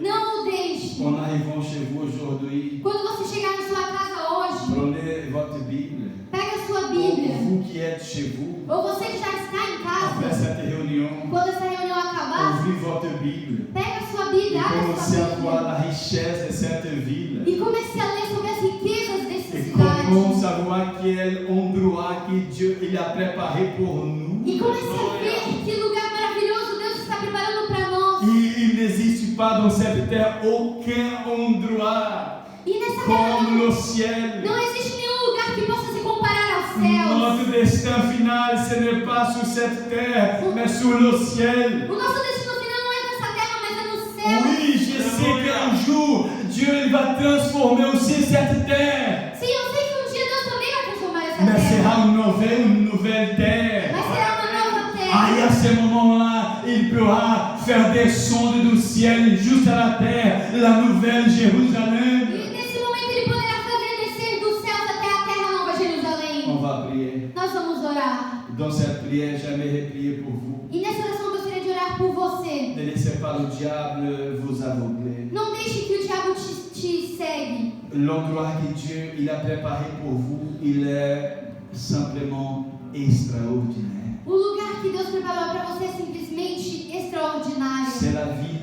Não o deixe. En arrivant chez vous aujourd'hui, Quando você chegar na sua casa hoje, prenez votre Bible. pega a sua Ou Bíblia. vous qui êtes chez vous, Ou você que já está em après casa, cette réunion, quando essa reunião acabar, ouvrez votre Bible. pega a sua Et Bíblia, abre a commencez sua à voir Bíblia la richesse de cette ville. e comece a ler sobre as riquezas dessa Et cidade. commence à voir quel endroit que Dieu il a préparé pour nous. E comece a ver que lugar maravilhoso Deus está preparando para nós. Il n'existe pas dans cette terre aucun endroit E nessa terra comme le ciel. não existe nenhum lugar que possa se comparar aos céus. Notre destin final, ce n'est pas sur cette terre, mais sur le ciel. O nosso destino final não é nessa terra, mas é no céu. Oui, je sais qu'un jour, Dieu il va transformer aussi cette terre. Sim, eu sei que um dia Deus também vai transformar essa Mais terra. sera une nouvelle terre. Mas será uma nova terra. Ah, et à ce moment-là, il pourra faire descendre du ciel juste à la terre, la nouvelle Jérusalem. E nesse momento ele poderá fazer descer dos céus até a terra Nova Jerusalém. On va prier. Nós vamos orar. Dans cette prière, j'aimerais prier pour vous. E nessa oração eu gostaria de orar por você. Ne laissez pas pas le diable vous aveugler. Não deixe que o diabo te segue. L'endroit que Dieu il a préparé pour vous, il est simplement extraordinaire. O lugar que Deus preparou para você é simplesmente extraordinário. C'est la ville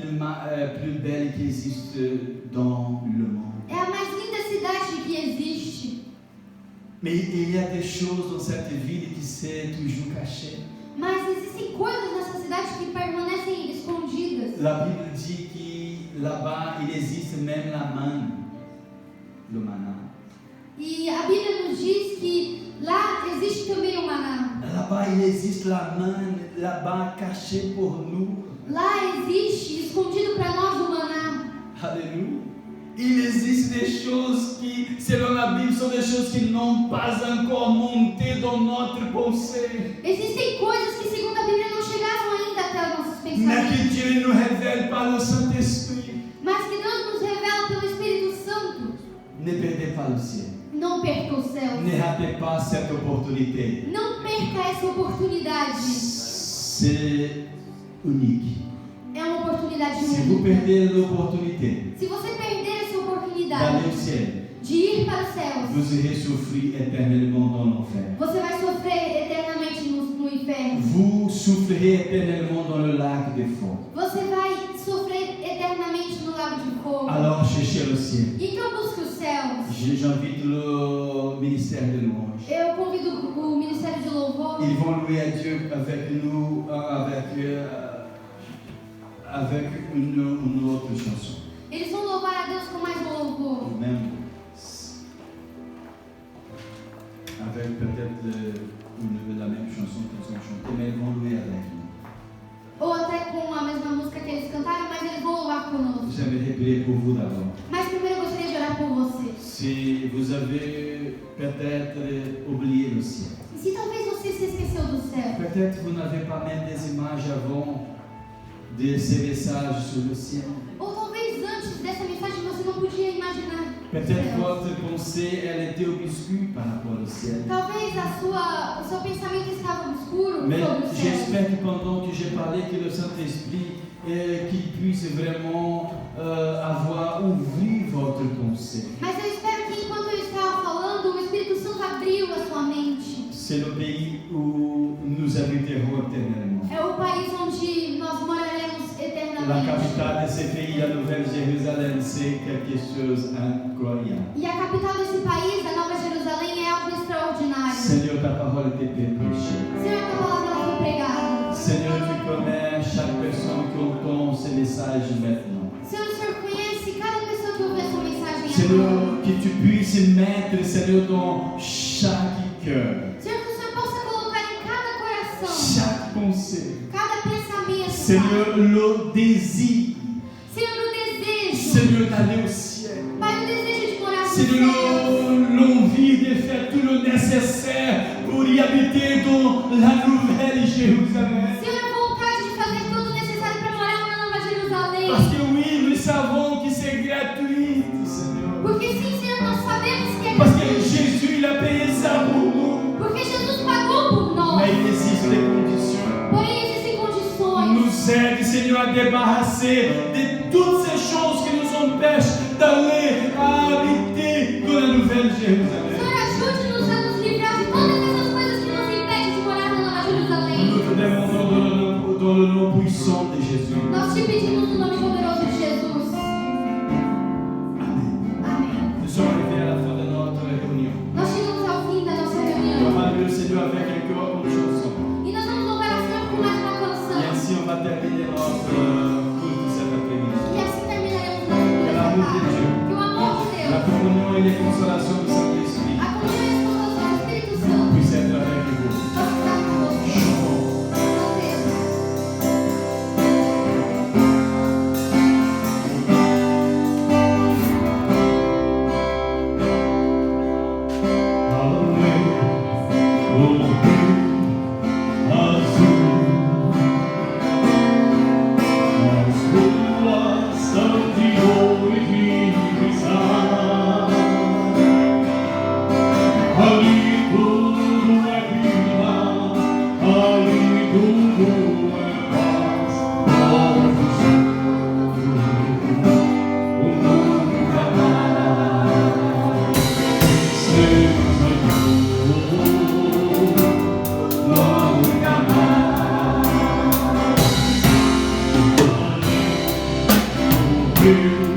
plus belle qui existe dans le monde. É a mais linda cidade que existe. Mais il y a des choses dans cette ville qui sont toujours cachées. Mas existem coisas nessa cidade que permanecem escondidas. La Bible dit que là-bas, il existe même la manne, le maná. E a Bíblia nos diz que lá existe também o maná. Là-bas, il existe la manne, là-bas, cachée pour nous. Lá existe, escondido para nós, o maná. Alléluia. Il existe des choses qui, selon la Bible, sont des choses qui n'ont pas encore monté dans notre pensée. Existem coisas que, segundo a Bíblia, não chegaram ainda até os nossos Mais pensamentos. que Dieu nous révèle par le Saint-Esprit. Mas que Deus nos revela pelo Espírito Santo. Ne perdez pas le ciel. Não perca o céu. Ne ratez pas cette opportunité. Não perca essa oportunidade. C'est unique. É uma oportunidade Si vous única. perdez l'opportunité Se você perder essa oportunidade d'aller au ciel, de ir para os céus, vous irez souffrir éternellement dans l'enfer. você vai sofrer eternamente no inferno. Vous souffrirez éternellement dans le lac de feu. Você vai sofrer eternamente no lago de fogo. Alors cherchez le ciel. Então busque os céus. J'invite le ministère de louange. Eu convido o Ministério de Louvor. Ils vont louer à Dieu avec nous, avec une autre chanson. Eles vão louvar a Deus com mais um louvor. Ou même avec peut-être la même chanson qu'ils ont chantée, mais ils vont louer avec nous. Ou até com a mesma música que eles cantaram, mas eles vão louvar conosco. J'aimerais prier pour vous d'abord. Mas primeiro eu gostaria de orar por você. Si vous avez peut-être oublié le ciel, E se talvez você se esqueceu do céu, peut-être vous n'avez pas même des images avant de ces messages sur le ciel. ou talvez antes dessa mensagem você não podia imaginar o Peut-être céu. votre pensée, elle était obscure par rapport au ciel. Talvez o seu pensamento estava obscuro Mais sobre o céu. j'espère que pendant que j'ai parlé, que le Saint-Esprit, qu'il puisse vraiment avoir ouvert votre pensée. Mas eu espero que enquanto eu estava falando, o Espírito Santo abriu a sua mente. C'est le pays où nous habiterons éternellement. É o país onde nós moraremos La eternamente. capitale de ce pays, la Nouvelle-Jérusalem, c'est quelque chose d'incroyable. E a capital desse país, a Nova Jerusalém, é algo extraordinário. Seigneur, ta parole était prêchée. Senhor, a tua palavra ela foi pregada. Seigneur, tu connais chaque personne qui entend ce message maintenant. Senhor, o Senhor conhece cada pessoa que ouve essa mensagem agora. Seigneur, que tu puisses mettre, Seigneur, dans chaque cœur, Senhor, que o Senhor possa colocar em cada coração, chaque pensée, cada pensamento, Seigneur, le désir, Senhor, o desejo, Seigneur, d'aller au ciel, Pai, o desejo de morar no céu. Seigneur, l'envie de faire tout le nécessaire pour y habiter dans la Nouvelle Jérusalem. Senhor, a vontade de fazer tudo o necessário para morar na Nova Jerusalém. Parce que oui, nous savons que c'est gratuit, Seigneur. Porque sim, Senhor, nós sabemos que é Parce que gratuito. Jésus, il a payé ça pour nous. Porque Jesus pagou por nós. Mais il existe des conditions. Porém, existem condições. Nous aide, Seigneur, à débarrasser de toutes ces choses qui nous empêchent d'aller habiter dans la Nouvelle Jérusalem. Senhor, ajude-nos a nos livrar de todas essas coisas que nos impedem de morar na Nova Jerusalém. Nous te demandons dans le nom puissant de Jésus. Nós te pedimos no nome poderoso de Jesus. Amen. Amém. Nous sommes arrivés à la fin de notre réunion. Nós chegamos ao fim da nossa On reunião. va louer le Seigneur avec encore une chanson. E nós vamos louvar ao Senhor com mais uma Et canção. ainsi, on va terminer notre culte cet après-midi. E assim terminaremos nosso culto Que l'amour de esta Dieu, tarde. Que o amor de la Deus, communion et les consolations du Saint-Esprit a comunhão e a consolação do Espírito Santo, puissent être avec vous. possa estar conosco. Chantons. Cantemos. As ruas são de ouro e de cristal. you.